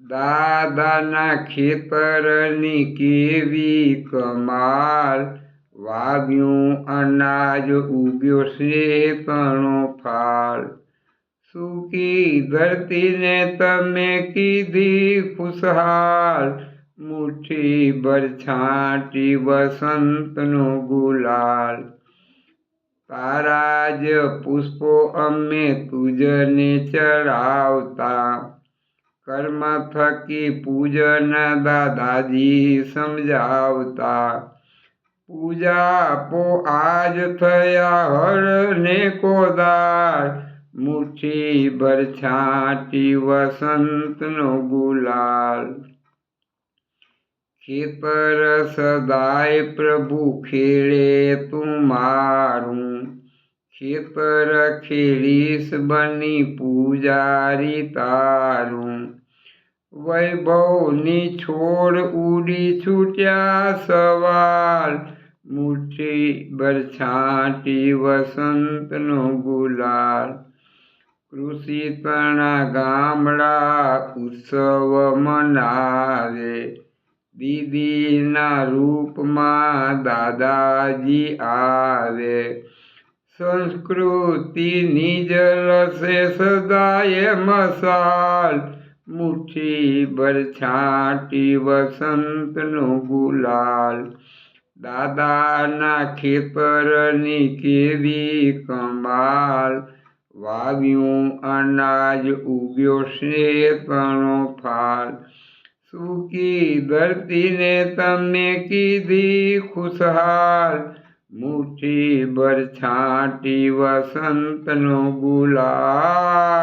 દાદાના ખેતરની કેવી કમાલ, વાવ્યું અનાજ ઉગ્યો છે ઘણો ફાલ। સૂકી ધરતીને તમે કીધી ખુશહાલ, મુઠ્ઠી ભર છાંટી વસંતનો ગુલાલ। તારા જ પુષ્પો અમે તુજને ચડાવતા, કર્મ થકી પૂજન દાદાજી સમજાવતા। પૂજા આપો આજ થયા હળ ને કોદાળ, મુઠ્ઠી ભર છાંટી વસંતનો ગુલાલ। ખેતર સદાય પ્રભુ ખેડે તું મારું, ખેતર ખેડીશ બની પૂજારી તારું। વૈભવની છોડ ઉડી છૂટ્યા સવાલ, મુઠ્ઠી ભર છાંટી વસંતનો ગુલાલ। કૃષિ તણા ગામડા ઉત્સવ મનાવે, દીદીના રૂપમાં દાદાજી આવે। સંસ્કૃતિની જલશે સદાય મશાલ, મુઠ્ઠી ભર છાંટી વસંતનો ગુલાલ। દાદાના ખેતરની કેવી કમાલ, વાવ્યું અનાજ ઉગ્યો છે ઘણો ફાલ। સૂકી ધરતીને તમે કીધી ખુશહાલ, મુઠ્ઠી ભર છાંટી વસંતનો ગુલાલ।